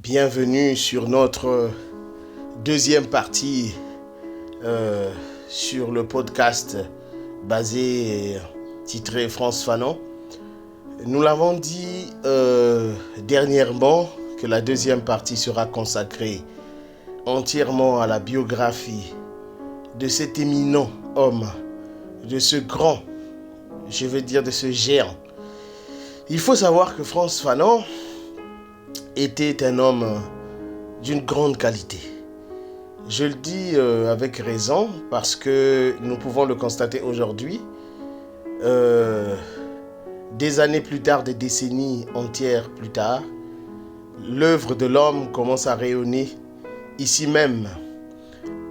Bienvenue sur notre deuxième partie sur le podcast titré France Fanon. Nous l'avons dit dernièrement que la deuxième partie sera consacrée entièrement à la biographie de cet éminent homme, de ce grand, je veux dire de ce géant. Il faut savoir que Frantz Fanon était un homme d'une grande qualité. Je le dis avec raison parce que nous pouvons le constater aujourd'hui. Des années plus tard, des décennies entières plus tard, l'œuvre de l'homme commence à rayonner ici même.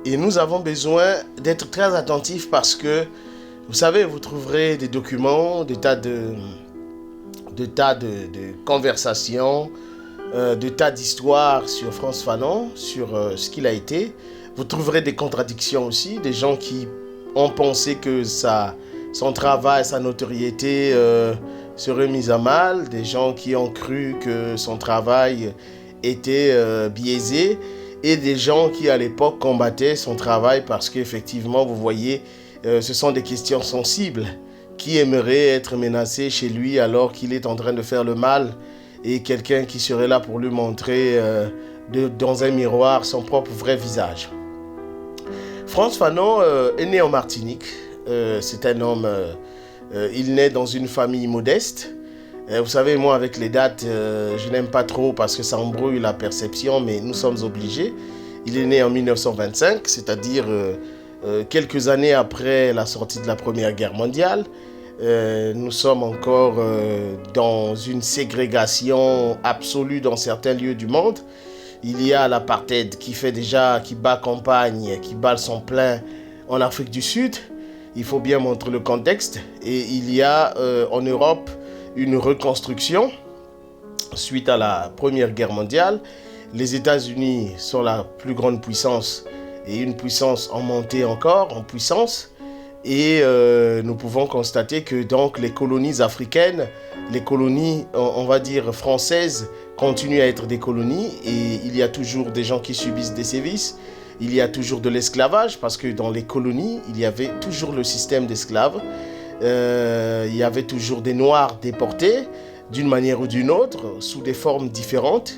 Et nous avons besoin d'être très attentifs parce que, vous savez, vous trouverez des documents, des tas de conversations, de tas d'histoires sur Frantz Fanon, sur ce qu'il a été. Vous trouverez des contradictions aussi, des gens qui ont pensé que son travail, sa notoriété serait mise à mal, des gens qui ont cru que son travail était biaisé, et des gens qui à l'époque combattaient son travail parce qu'effectivement, vous voyez, ce sont des questions sensibles. Qui aimerait être menacé chez lui alors qu'il est en train de faire le mal et quelqu'un qui serait là pour lui montrer dans un miroir son propre vrai visage. Frantz Fanon est né en Martinique. C'est un homme, il naît dans une famille modeste. Vous savez, moi avec les dates, je n'aime pas trop parce que ça embrouille la perception, mais nous sommes obligés. Il est né en 1925, c'est-à-dire quelques années après la sortie de la Première Guerre mondiale. Nous sommes encore dans une ségrégation absolue dans certains lieux du monde. Il y a l'apartheid qui bat campagne, qui bat son plein en Afrique du Sud. Il faut bien montrer le contexte. Et il y a en Europe une reconstruction suite à la Première Guerre mondiale. Les États-Unis sont la plus grande puissance et une puissance en montée encore, en puissance. Et nous pouvons constater que donc les colonies africaines, les colonies, on va dire françaises, continuent à être des colonies et il y a toujours des gens qui subissent des sévices. Il y a toujours de l'esclavage parce que dans les colonies, il y avait toujours le système d'esclaves. Il y avait toujours des Noirs déportés d'une manière ou d'une autre, sous des formes différentes.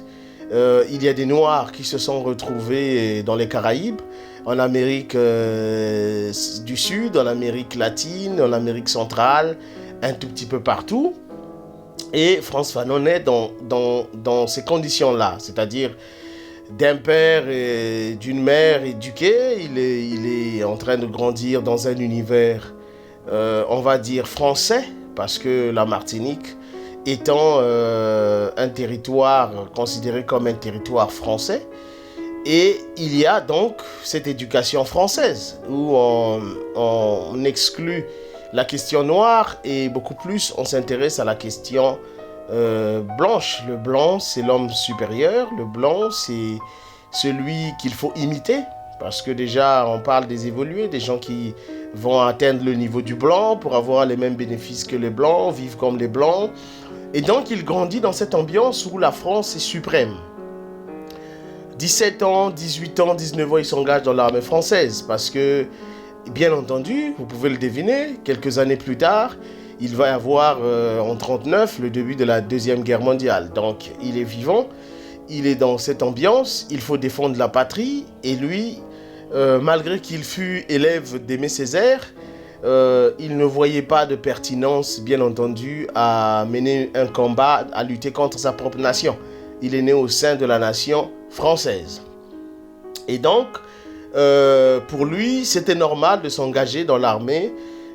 Il y a des Noirs qui se sont retrouvés dans les Caraïbes, en Amérique du Sud, en Amérique latine, en Amérique centrale, un tout petit peu partout. Et Frantz Fanon est dans ces conditions-là, c'est-à-dire d'un père et d'une mère éduqués. Il est en train de grandir dans un univers, on va dire, français, parce que la Martinique étant un territoire considéré comme un territoire français. Et il y a donc cette éducation française où on exclut la question noire et beaucoup plus on s'intéresse à la question blanche. Le blanc, c'est l'homme supérieur. Le blanc, c'est celui qu'il faut imiter. Parce que déjà, on parle des évolués, des gens qui vont atteindre le niveau du blanc pour avoir les mêmes bénéfices que les blancs, vivre comme les blancs. Et donc, il grandit dans cette ambiance où la France est suprême. 17 ans, 18 ans, 19 ans, il s'engage dans l'armée française parce que, bien entendu, vous pouvez le deviner, quelques années plus tard, il va y avoir en 1939 le début de la Deuxième Guerre mondiale. Donc, il est vivant, il est dans cette ambiance, il faut défendre la patrie. Et lui, malgré qu'il fut élève d'Aimé Césaire, il ne voyait pas de pertinence, bien entendu, à mener un combat, à lutter contre sa propre nation. Il est né au sein de la nation française. Et donc, pour lui, c'était normal de s'engager dans l'armée.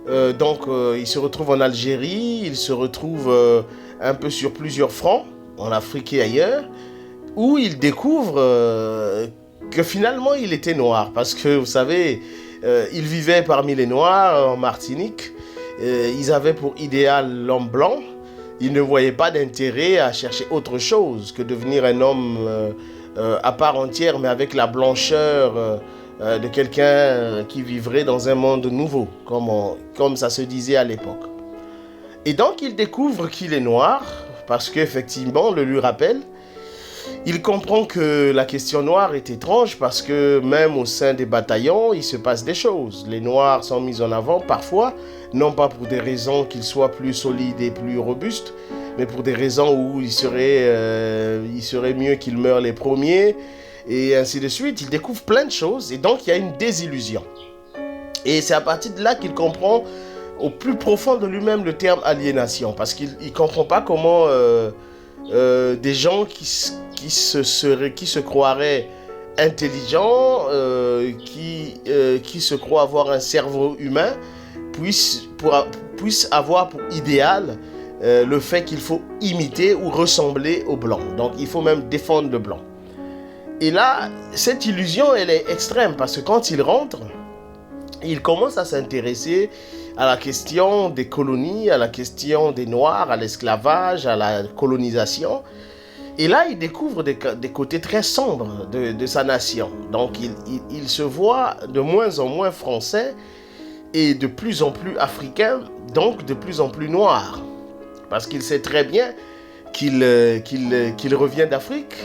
Il se retrouve en Algérie, il se retrouve un peu sur plusieurs fronts, en Afrique et ailleurs, où il découvre que finalement, il était noir. Parce que, vous savez, il vivait parmi les Noirs en Martinique. Ils avaient pour idéal l'homme blanc. Ils ne voyaient pas d'intérêt à chercher autre chose que devenir un homme à part entière, mais avec la blancheur de quelqu'un qui vivrait dans un monde nouveau, comme ça se disait à l'époque. Et donc, il découvre qu'il est noir, parce qu'effectivement, on le lui rappelle. Il comprend que la question noire est étrange parce que même au sein des bataillons, il se passe des choses. Les noirs sont mis en avant parfois, non pas pour des raisons qu'ils soient plus solides et plus robustes, mais pour des raisons où il serait mieux qu'ils meurent les premiers, et ainsi de suite. Il découvre plein de choses, et donc il y a une désillusion. Et c'est à partir de là qu'il comprend au plus profond de lui-même le terme aliénation, parce qu'il ne comprend pas comment des gens qui se croiraient intelligents, qui se croient avoir un cerveau humain, puissent avoir pour idéal le fait qu'il faut imiter ou ressembler aux blancs. Donc il faut même défendre le blanc. Et là, cette illusion, elle est extrême, parce que quand il rentre, il commence à s'intéresser à la question des colonies, à la question des Noirs, à l'esclavage, à la colonisation. Et là, il découvre des côtés très sombres de sa nation. Donc, il se voit de moins en moins français et de plus en plus africain, donc de plus en plus noir. Parce qu'il sait très bien qu'il revient d'Afrique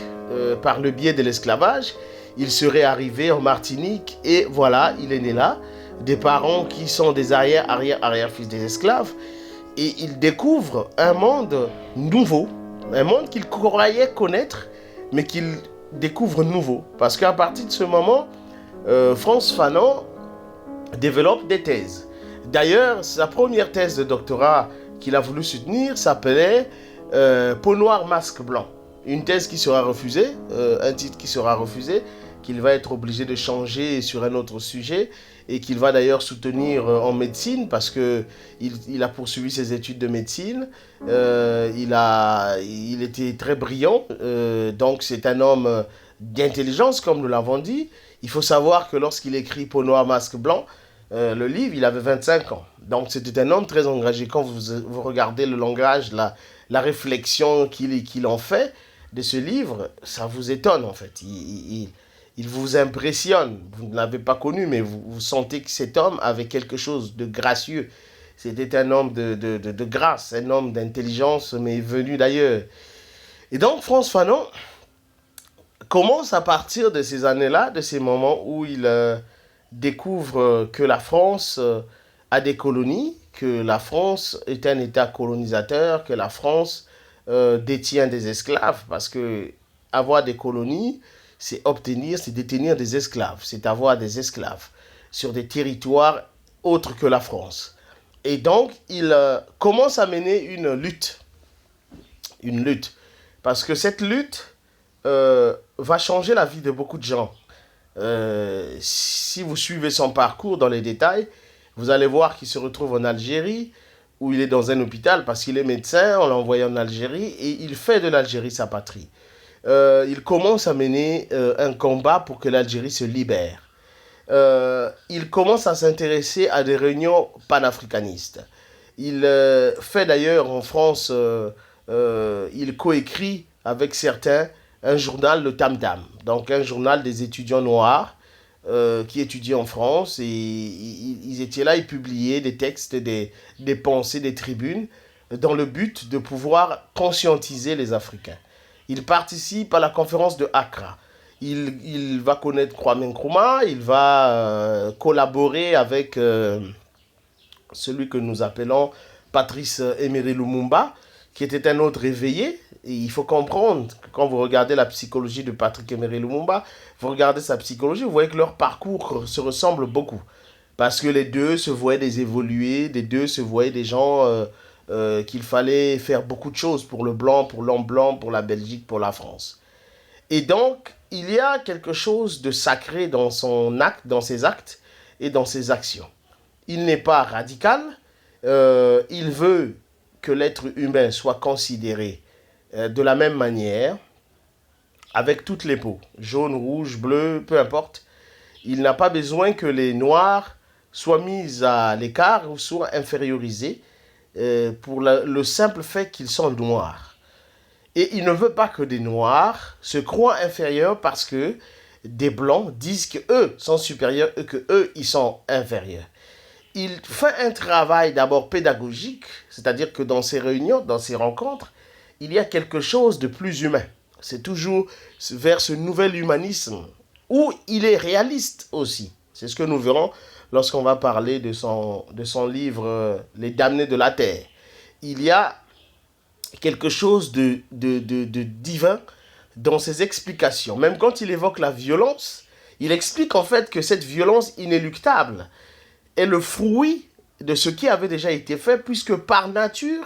par le biais de l'esclavage. Il serait arrivé en Martinique et voilà, il est né là. Des parents qui sont des arrière-fils des esclaves. Et il découvre un monde nouveau, un monde qu'il croyait connaître, mais qu'il découvre nouveau. Parce qu'à partir de ce moment, Frantz Fanon développe des thèses. D'ailleurs, sa première thèse de doctorat qu'il a voulu soutenir s'appelait Peau noire, masque blanc. Une thèse qui sera refusée, un titre qui sera refusé, qu'il va être obligé de changer sur un autre sujet, et qu'il va d'ailleurs soutenir en médecine, parce qu'il a poursuivi ses études de médecine. Il était très brillant, donc c'est un homme d'intelligence, comme nous l'avons dit. Il faut savoir que lorsqu'il écrit Peau noire, masque blanc, le livre, il avait 25 ans. Donc c'était un homme très engagé. Quand vous regardez le langage, la réflexion qu'il en fait de ce livre, ça vous étonne en fait. Il vous impressionne. Vous ne l'avez pas connu, mais vous sentez que cet homme avait quelque chose de gracieux. C'était un homme de grâce, un homme d'intelligence, mais venu d'ailleurs. Et donc, Frantz Fanon commence à partir de ces années-là, de ces moments où il découvre que la France a des colonies, que la France est un État colonisateur, que la France détient des esclaves, parce que avoir des colonies, c'est détenir des esclaves, c'est avoir des esclaves sur des territoires autres que la France. Et donc, il commence à mener une lutte, parce que cette lutte va changer la vie de beaucoup de gens. Si vous suivez son parcours dans les détails, vous allez voir qu'il se retrouve en Algérie, où il est dans un hôpital parce qu'il est médecin, on l'a envoyé en Algérie, et il fait de l'Algérie sa patrie. Il commence à mener un combat pour que l'Algérie se libère. Il commence à s'intéresser à des réunions panafricanistes. Il fait d'ailleurs en France, il coécrit avec certains un journal, le Tam Tam, donc un journal des étudiants noirs qui étudient en France. Et ils étaient là, ils publiaient des textes, des pensées, des tribunes, dans le but de pouvoir conscientiser les Africains. Il participe à la conférence de Accra. Il va connaître Kwame Nkrumah, il va collaborer avec celui que nous appelons Patrice Emery Lumumba, qui était un autre éveillé. Et il faut comprendre que quand vous regardez la psychologie de Patrice Emery Lumumba, vous regardez sa psychologie, vous voyez que leur parcours se ressemble beaucoup. Parce que les deux se voyaient des évolués, les deux se voyaient des gens qu'il fallait faire beaucoup de choses pour le blanc, pour l'homme blanc, pour la Belgique, pour la France. Et donc, il y a quelque chose de sacré dans son acte, dans ses actes et dans ses actions. Il n'est pas radical, il veut que l'être humain soit considéré de la même manière, avec toutes les peaux, jaune, rouge, bleu, peu importe. Il n'a pas besoin que les noirs soient mis à l'écart ou soient infériorisés pour le simple fait qu'ils sont noirs. Et il ne veut pas que des noirs se croient inférieurs parce que des blancs disent qu'eux sont supérieurs et qu'eux, ils sont inférieurs. Il fait un travail d'abord pédagogique, c'est-à-dire que dans ces réunions, dans ces rencontres, il y a quelque chose de plus humain. C'est toujours vers ce nouvel humanisme où il est réaliste aussi. C'est ce que nous verrons lorsqu'on va parler de son livre Les damnés de la terre. Il y a quelque chose de divin dans ses explications. Même quand il évoque la violence, il explique en fait que cette violence inéluctable est le fruit de ce qui avait déjà été fait, puisque par nature,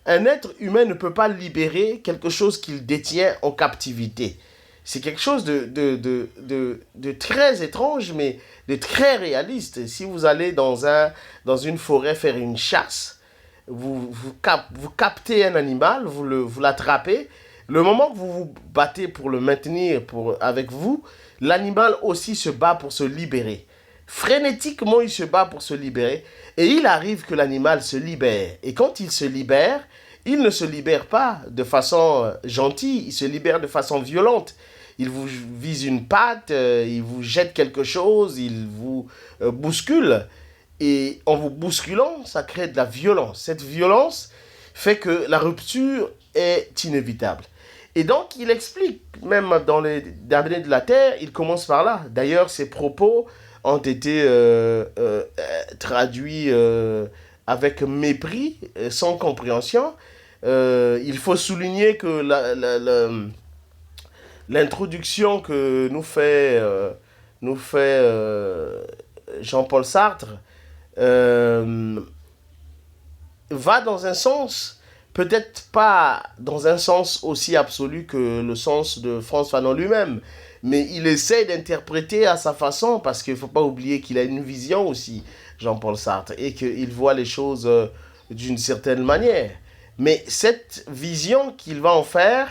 un être humain ne peut pas libérer quelque chose qu'il détient en captivité. C'est quelque chose de très étrange, mais de très réaliste. Si vous allez dans une forêt faire une chasse, vous captez un animal, vous l'attrapez. Le moment que vous vous battez pour le maintenir avec vous, l'animal aussi se bat pour se libérer. Frénétiquement, il se bat pour se libérer. Et il arrive que l'animal se libère. Et quand il se libère, il ne se libère pas de façon gentille, il se libère de façon violente. Il vous vise une patte, il vous jette quelque chose, il vous bouscule. Et en vous bousculant, ça crée de la violence. Cette violence fait que la rupture est inévitable. Et donc, il explique, même dans les Damnés de la Terre, il commence par là. D'ailleurs, ses propos ont été traduits avec mépris, sans compréhension. Il faut souligner que l'introduction que nous fait Jean-Paul Sartre va dans un sens, peut-être pas dans un sens aussi absolu que le sens de Frantz Fanon lui-même, mais il essaie d'interpréter à sa façon, parce qu'il ne faut pas oublier qu'il a une vision aussi, Jean-Paul Sartre, et qu'il voit les choses d'une certaine manière. Mais cette vision qu'il va en faire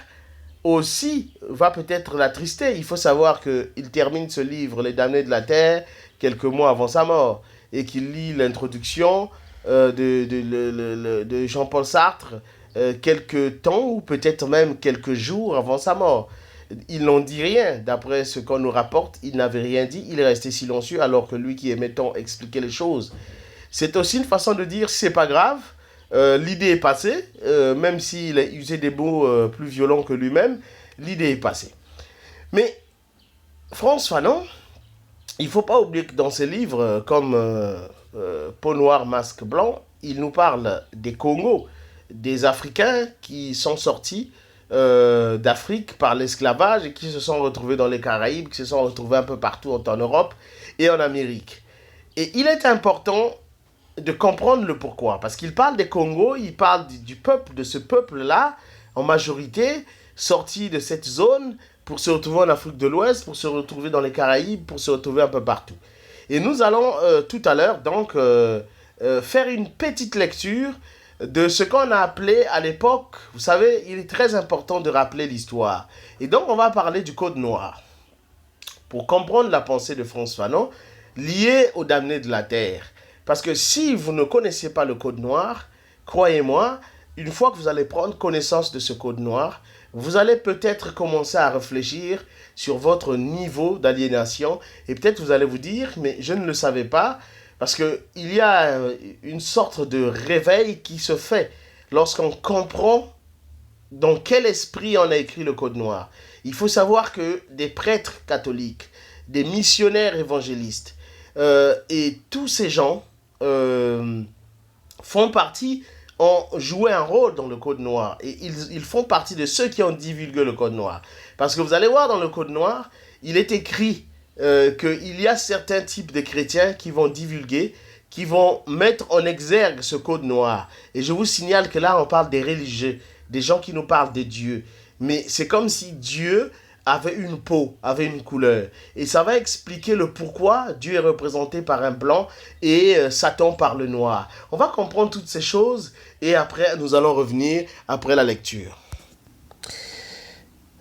aussi va peut-être l'attrister. Il faut savoir qu'il termine ce livre, Les Damnés de la Terre, quelques mois avant sa mort, et qu'il lit l'introduction de Jean-Paul Sartre quelques temps ou peut-être même quelques jours avant sa mort. Il n'en dit rien, d'après ce qu'on nous rapporte, il n'avait rien dit, il est resté silencieux alors que lui qui aimait tant expliquer les choses. C'est aussi une façon de dire c'est pas grave, l'idée est passée, même s'il a usé des mots plus violents que lui-même, l'idée est passée. Mais Frantz Fanon, il ne faut pas oublier que dans ses livres, comme Peau noire, masque blanc, il nous parle des Congos, des Africains qui sont sortis d'Afrique par l'esclavage et qui se sont retrouvés dans les Caraïbes, qui se sont retrouvés un peu partout en Europe et en Amérique. Et il est important de comprendre le pourquoi, parce qu'il parle des Congos, il parle du peuple, de ce peuple-là, en majorité, sorti de cette zone pour se retrouver en Afrique de l'Ouest, pour se retrouver dans les Caraïbes, pour se retrouver un peu partout. Et nous allons tout à l'heure donc faire une petite lecture de ce qu'on a appelé à l'époque, vous savez, il est très important de rappeler l'histoire. Et donc on va parler du Code noir. Pour comprendre la pensée de Frantz Fanon, liée aux damnés de la terre. Parce que si vous ne connaissez pas le Code noir, croyez-moi, une fois que vous allez prendre connaissance de ce Code noir, vous allez peut-être commencer à réfléchir sur votre niveau d'aliénation et peut-être vous allez vous dire, mais je ne le savais pas, parce qu'il y a une sorte de réveil qui se fait lorsqu'on comprend dans quel esprit on a écrit le Code noir. Il faut savoir que des prêtres catholiques, des missionnaires évangélistes et tous ces gens font partie, ont joué un rôle dans le Code noir. Et ils font partie de ceux qui ont divulgué le Code noir. Parce que vous allez voir dans le Code noir, il est écrit qu'il y a certains types de chrétiens qui vont divulguer, qui vont mettre en exergue ce Code noir. Et je vous signale que là, on parle des religieux, des gens qui nous parlent de Dieu. Mais c'est comme si Dieu avait une peau, avait une couleur. Et ça va expliquer le pourquoi Dieu est représenté par un blanc et Satan par le noir. On va comprendre toutes ces choses et après, nous allons revenir après la lecture.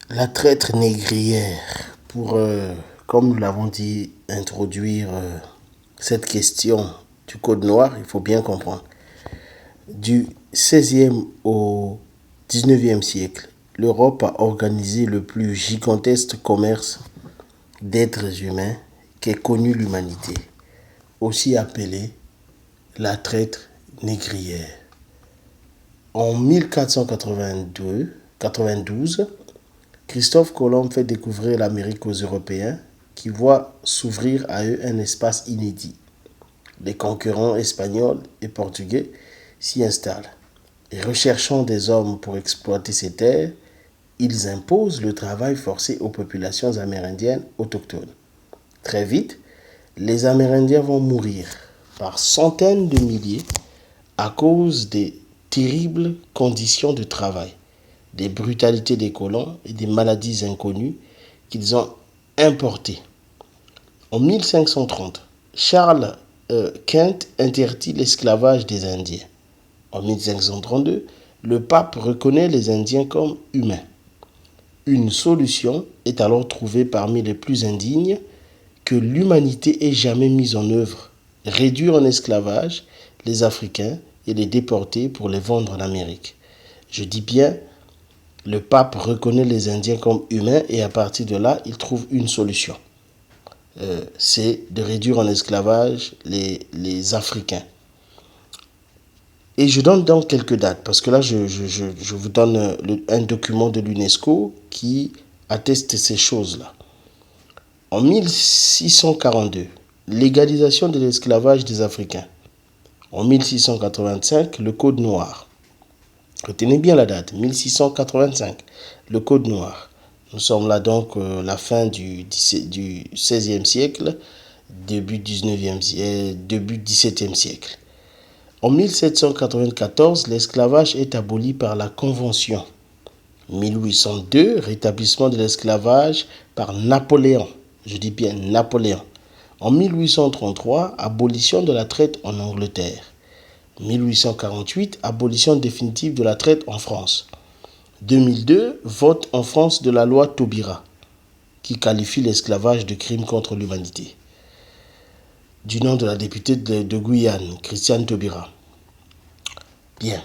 La traître négrière, pour, comme nous l'avons dit, introduire cette question du Code noir, il faut bien comprendre. Du 16e au 19e siècle, l'Europe a organisé le plus gigantesque commerce d'êtres humains qu'ait connu l'humanité, aussi appelé la traite négrière. En 1492, Christophe Colomb fait découvrir l'Amérique aux Européens qui voient s'ouvrir à eux un espace inédit. Les concurrents espagnols et portugais s'y installent. Et recherchant des hommes pour exploiter ces terres, ils imposent le travail forcé aux populations amérindiennes autochtones. Très vite, les Amérindiens vont mourir par centaines de milliers à cause des terribles conditions de travail, des brutalités des colons et des maladies inconnues qu'ils ont importées. En 1530, Charles Quint interdit l'esclavage des Indiens. En 1532, le pape reconnaît les Indiens comme humains. Une solution est alors trouvée parmi les plus indignes que l'humanité ait jamais mise en œuvre: réduire en esclavage les Africains et les déporter pour les vendre en Amérique. Je dis bien, le pape reconnaît les Indiens comme humains et à partir de là, il trouve une solution. C'est de réduire en esclavage les Africains. Et je donne donc quelques dates, parce que là, je vous donne un document de l'UNESCO qui atteste ces choses-là. En 1642, légalisation de l'esclavage des Africains. En 1685, le Code noir. Retenez bien la date, 1685, le Code noir. Nous sommes là donc la fin du XVIe siècle, début XVIIe siècle. En 1794, l'esclavage est aboli par la Convention. 1802, rétablissement de l'esclavage par Napoléon. Je dis bien Napoléon. En 1833, abolition de la traite en Angleterre. 1848, abolition définitive de la traite en France. 2002, vote en France de la loi Taubira, qui qualifie l'esclavage de crime contre l'humanité. Du nom de la députée de Guyane, Christiane Taubira. Bien.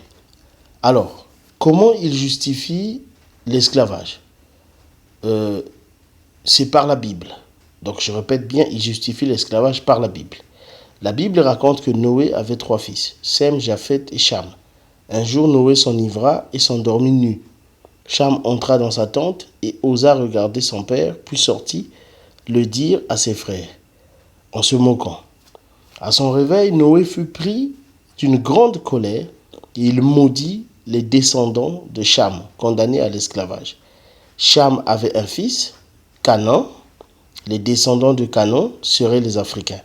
Alors, comment il justifie l'esclavage? C'est par la Bible. Donc, je répète bien, il justifie l'esclavage par la Bible. La Bible raconte que Noé avait 3 fils, Sem, Japheth et Cham. Un jour, Noé s'enivra et s'endormit nu. Cham entra dans sa tente et osa regarder son père, puis sortit le dire à ses frères, en se moquant. À son réveil, Noé fut pris d'une grande colère et il maudit les descendants de Cham, condamnés à l'esclavage. Cham avait un fils, Canaan. Les descendants de Canaan seraient les Africains.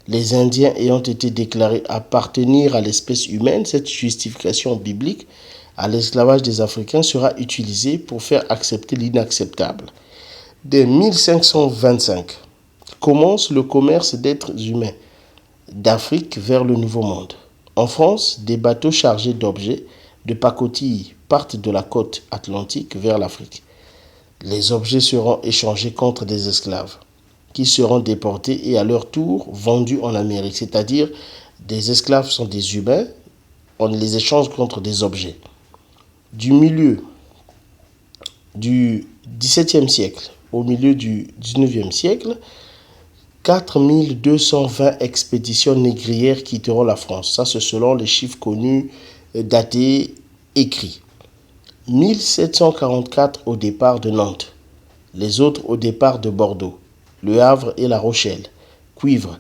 Les Indiens ayant été déclarés appartenir à l'espèce humaine, cette justification biblique à l'esclavage des Africains sera utilisée pour faire accepter l'inacceptable. Dès 1525, commence le commerce d'êtres humains d'Afrique vers le Nouveau Monde. En France, des bateaux chargés d'objets, de pacotilles, partent de la côte atlantique vers l'Afrique. Les objets seront échangés contre des esclaves, qui seront déportés et à leur tour vendus en Amérique. C'est-à-dire, des esclaves sont des humains, on les échange contre des objets. Du milieu du XVIIe siècle au milieu du XIXe siècle, 4220 expéditions négrières quitteront la France. Ça, c'est selon les chiffres connus, datés, écrits. 1744 au départ de Nantes. Les autres au départ de Bordeaux, Le Havre et La Rochelle. Cuivre,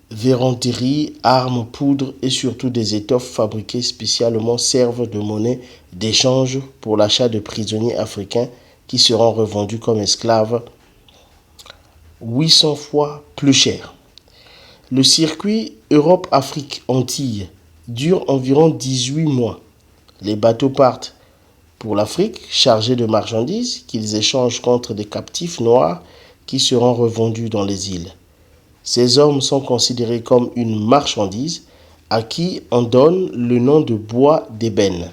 verroterie, armes, poudre et surtout des étoffes fabriquées spécialement servent de monnaie d'échange pour l'achat de prisonniers africains qui seront revendus comme esclaves 800 fois plus cher. Le circuit Europe-Afrique-Antilles dure environ 18 mois. Les bateaux partent pour l'Afrique chargés de marchandises qu'ils échangent contre des captifs noirs qui seront revendus dans les îles. Ces hommes sont considérés comme une marchandise à qui on donne le nom de bois d'ébène.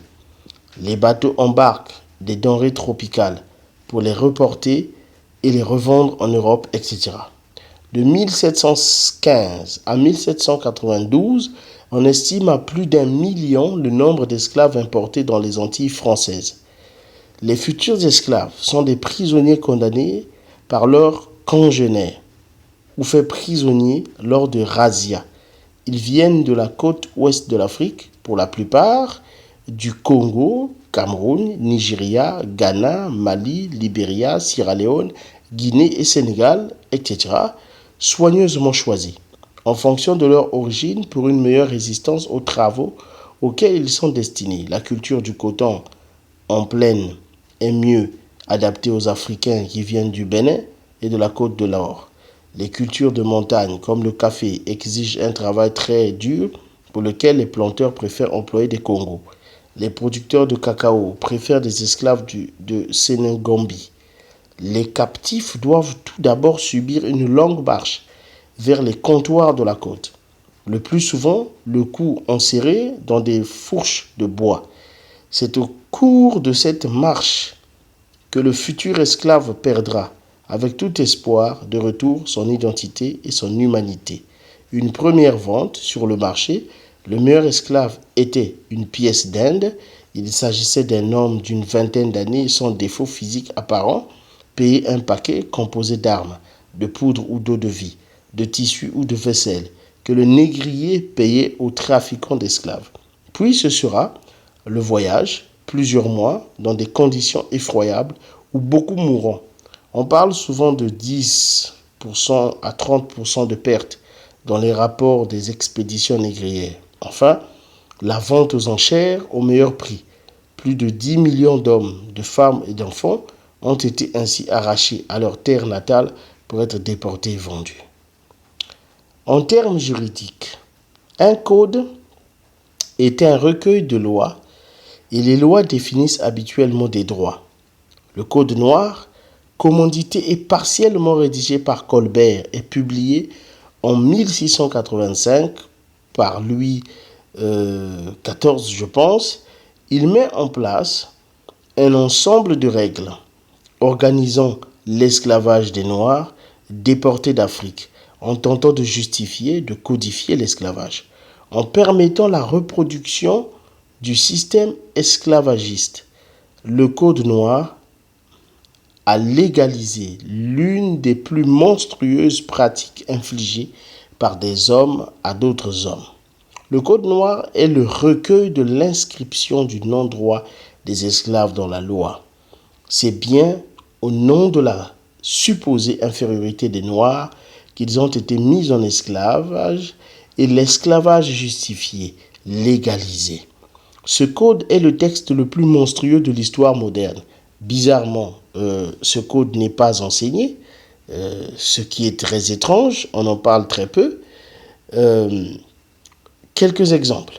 Les bateaux embarquent des denrées tropicales pour les reporter et les revendre en Europe, etc. De 1715 à 1792, on estime à plus d'1 million le nombre d'esclaves importés dans les Antilles françaises. Les futurs esclaves sont des prisonniers condamnés par leurs congénères ou faits prisonniers lors de razzias. Ils viennent de la côte ouest de l'Afrique, pour la plupart, du Congo, Cameroun, Nigeria, Ghana, Mali, Libéria, Sierra Leone, Guinée et Sénégal, etc., soigneusement choisis, en fonction de leur origine pour une meilleure résistance aux travaux auxquels ils sont destinés. La culture du coton en plaine est mieux adaptée aux Africains qui viennent du Bénin et de la Côte de l'Or. Les cultures de montagne, comme le café, exigent un travail très dur pour lequel les planteurs préfèrent employer des Congos. Les producteurs de cacao préfèrent des esclaves de Sénégambie. Les captifs doivent tout d'abord subir une longue marche vers les comptoirs de la côte. Le plus souvent, le cou enserré dans des fourches de bois. C'est au cours de cette marche que le futur esclave perdra, avec tout espoir, de retour son identité et son humanité. Une première vente sur le marché, le meilleur esclave était une pièce d'Inde. Il s'agissait d'un homme d'une vingtaine d'années sans défaut physique apparent, payé un paquet composé d'armes, de poudre ou d'eau de vie, de tissu ou de vaisselle, que le négrier payait aux trafiquants d'esclaves. Puis ce sera le voyage, plusieurs mois, dans des conditions effroyables où beaucoup mourront. On parle souvent de 10% à 30% de pertes dans les rapports des expéditions négrières. Enfin, la vente aux enchères au meilleur prix. Plus de 10 millions d'hommes, de femmes et d'enfants ont été ainsi arrachés à leur terre natale pour être déportés et vendus. En termes juridiques, un code est un recueil de lois et les lois définissent habituellement des droits. Le Code noir, commandité et partiellement rédigé par Colbert et publié en 1685 par Louis XIV, je pense, il met en place un ensemble de règles organisant l'esclavage des Noirs déportés d'Afrique, en tentant de justifier, de codifier l'esclavage, en permettant la reproduction du système esclavagiste. Le Code noir a légalisé l'une des plus monstrueuses pratiques infligées par des hommes à d'autres hommes. Le Code noir est le recueil de l'inscription du non-droit des esclaves dans la loi. C'est bien au nom de la supposée infériorité des Noirs qu'ils ont été mis en esclavage et l'esclavage justifié, légalisé. Ce code est le texte le plus monstrueux de l'histoire moderne. Bizarrement, ce code n'est pas enseigné, ce qui est très étrange, on en parle très peu. Quelques exemples.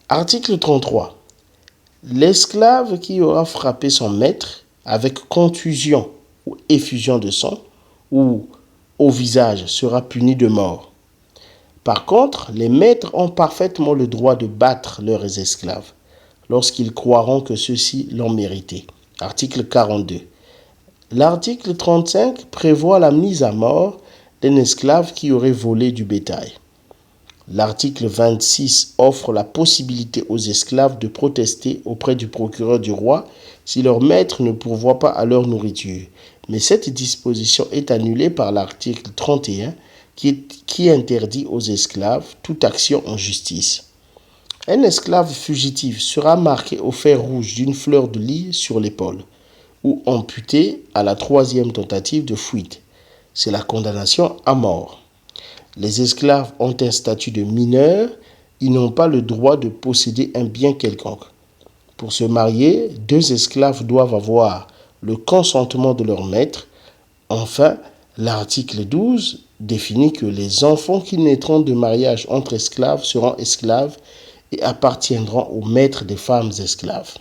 Article 33. L'esclave qui aura frappé son maître avec contusion ou effusion de sang ou au visage sera puni de mort. Par contre, les maîtres ont parfaitement le droit de battre leurs esclaves lorsqu'ils croiront que ceux-ci l'ont mérité. Article 42. L'article 35 prévoit la mise à mort d'un esclave qui aurait volé du bétail. L'article 26 offre la possibilité aux esclaves de protester auprès du procureur du roi si leur maître ne pourvoit pas à leur nourriture. Mais cette disposition est annulée par l'article 31 qui interdit aux esclaves toute action en justice. Un esclave fugitif sera marqué au fer rouge d'une fleur de lis sur l'épaule ou amputé à la troisième tentative de fuite. C'est la condamnation à mort. Les esclaves ont un statut de mineur, ils n'ont pas le droit de posséder un bien quelconque. Pour se marier, 2 esclaves doivent avoir le consentement de leur maître. Enfin, l'article 12 définit que les enfants qui naîtront de mariage entre esclaves seront esclaves et appartiendront au maître des femmes esclaves.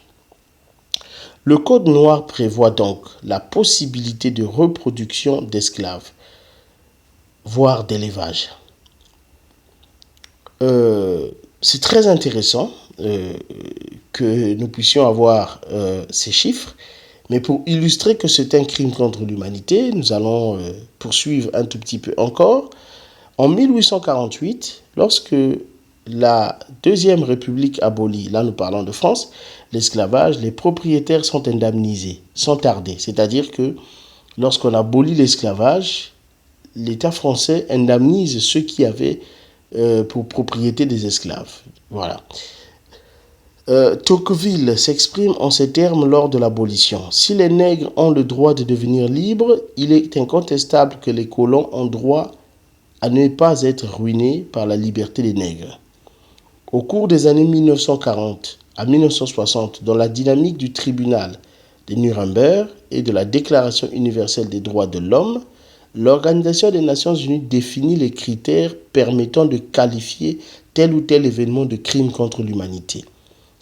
Le Code noir prévoit donc la possibilité de reproduction d'esclaves, voire d'élevage. C'est très intéressant que nous puissions avoir ces chiffres, mais pour illustrer que c'est un crime contre l'humanité, nous allons poursuivre un tout petit peu encore. En 1848, lorsque la Deuxième République abolit, là nous parlons de France, l'esclavage, les propriétaires sont indemnisés sans tarder. C'est-à-dire que lorsqu'on abolit l'esclavage, l'État français indemnise ceux qui avaient pour propriété des esclaves. Voilà. Tocqueville s'exprime en ces termes lors de l'abolition. Si les nègres ont le droit de devenir libres, il est incontestable que les colons ont droit à ne pas être ruinés par la liberté des nègres. Au cours des années 1940 à 1960, dans la dynamique du tribunal de Nuremberg et de la Déclaration universelle des droits de l'homme, l'Organisation des Nations Unies définit les critères permettant de qualifier tel ou tel événement de crime contre l'humanité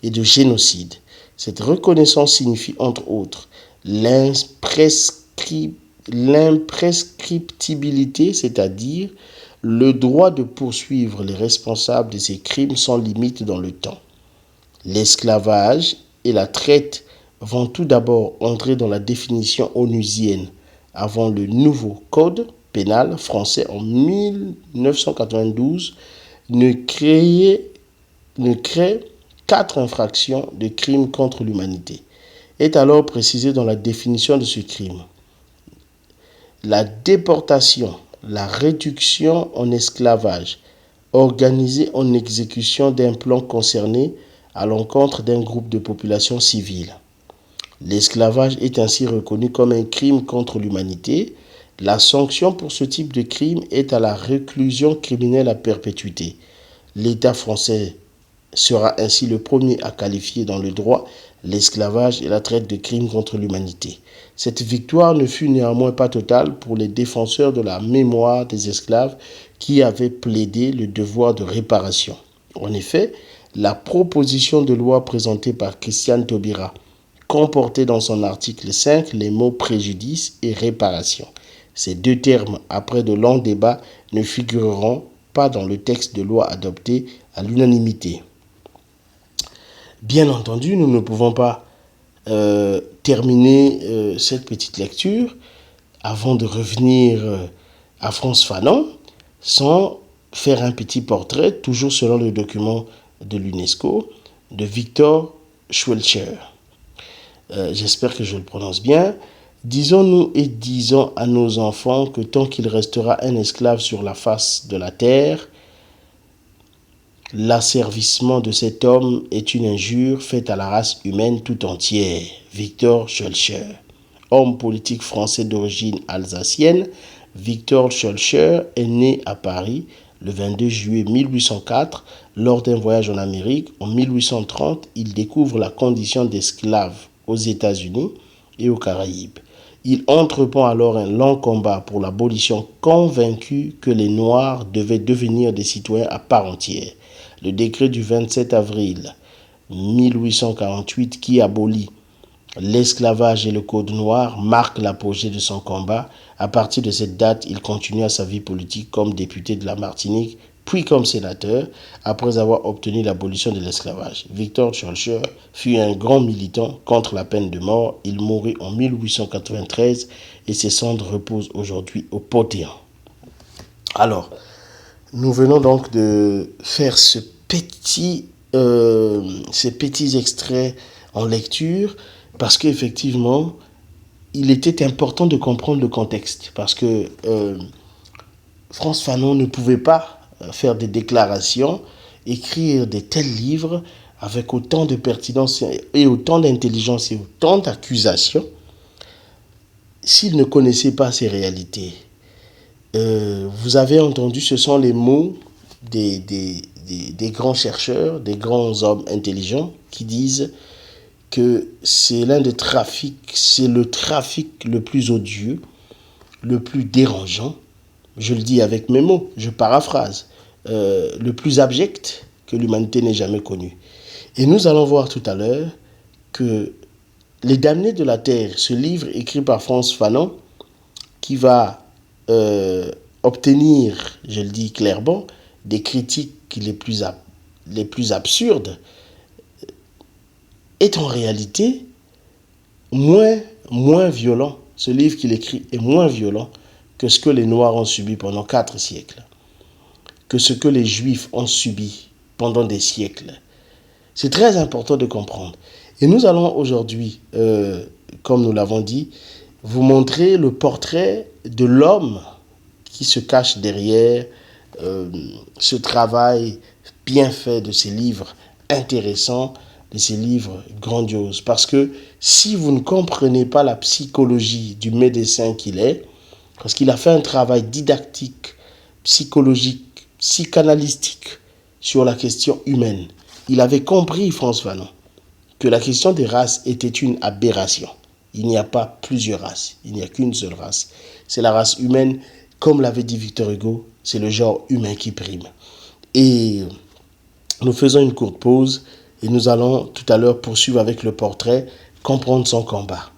et de génocide. Cette reconnaissance signifie entre autres l'imprescriptibilité, c'est-à-dire le droit de poursuivre les responsables de ces crimes sans limite dans le temps. L'esclavage et la traite vont tout d'abord entrer dans la définition onusienne avant le nouveau code pénal français en 1992 ne crée 4 infractions de crimes contre l'humanité. Est alors précisé dans la définition de ce crime la déportation, la réduction en esclavage, organisée en exécution d'un plan concerné à l'encontre d'un groupe de population civile. L'esclavage est ainsi reconnu comme un crime contre l'humanité. La sanction pour ce type de crime est à la réclusion criminelle à perpétuité. L'État français sera ainsi le premier à qualifier dans le droit l'esclavage et la traite de crimes contre l'humanité. Cette victoire ne fut néanmoins pas totale pour les défenseurs de la mémoire des esclaves qui avaient plaidé le devoir de réparation. En effet, la proposition de loi présentée par Christiane Taubira comportait dans son article 5 les mots préjudice et réparation. Ces deux termes, après de longs débats, ne figureront pas dans le texte de loi adopté à l'unanimité. Bien entendu, nous ne pouvons pas terminer cette petite lecture avant de revenir à Frantz Fanon sans faire un petit portrait, toujours selon le document de l'UNESCO, de Victor Schœlcher. J'espère que je le prononce bien. Disons-nous et disons à nos enfants que tant qu'il restera un esclave sur la face de la terre, l'asservissement de cet homme est une injure faite à la race humaine tout entière. Victor Schœlcher. Homme politique français d'origine alsacienne, Victor Schœlcher est né à Paris le 22 juillet 1804 lors d'un voyage en Amérique. En 1830, il découvre la condition d'esclave aux États-Unis et aux Caraïbes. Il entreprend alors un long combat pour l'abolition, convaincu que les Noirs devaient devenir des citoyens à part entière. Le décret du 27 avril 1848 qui abolit l'esclavage et le code noir marque l'apogée de son combat. À partir de cette date, il continua sa vie politique comme député de la Martinique, puis comme sénateur, après avoir obtenu l'abolition de l'esclavage. Victor Schœlcher fut un grand militant contre la peine de mort. Il mourut en 1893 et ses cendres reposent aujourd'hui au Panthéon. Alors, nous venons donc de faire ces petits extraits en lecture parce qu'effectivement, il était important de comprendre le contexte parce que Frantz Fanon ne pouvait pas faire des déclarations, écrire de tels livres avec autant de pertinence et autant d'intelligence et autant d'accusations s'il ne connaissait pas ces réalités. Vous avez entendu, ce sont les mots des grands chercheurs, des grands hommes intelligents qui disent que c'est le trafic le plus odieux, le plus dérangeant, je le dis avec mes mots, je paraphrase, le plus abject que l'humanité n'ait jamais connu. Et nous allons voir tout à l'heure que Les Damnés de la Terre, ce livre écrit par Frantz Fanon, qui va obtenir, je le dis clairement, des critiques les plus absurdes, est en réalité moins violent. Ce livre qu'il écrit est moins violent que ce que les Noirs ont subi pendant 4 siècles, que ce que les Juifs ont subi pendant des siècles. C'est très important de comprendre. Et nous allons aujourd'hui, comme nous l'avons dit, vous montrer le portrait de l'homme qui se cache derrière ce travail bien fait de ces livres intéressants, de ses livres grandioses. Parce que si vous ne comprenez pas la psychologie du médecin qu'il est, parce qu'il a fait un travail didactique, psychologique, psychanalystique sur la question humaine. Il avait compris, Frantz Fanon, que la question des races était une aberration. Il n'y a pas plusieurs races, il n'y a qu'une seule race. C'est la race humaine, comme l'avait dit Victor Hugo, c'est le genre humain qui prime. Et nous faisons une courte pause et nous allons tout à l'heure poursuivre avec le portrait, comprendre son combat.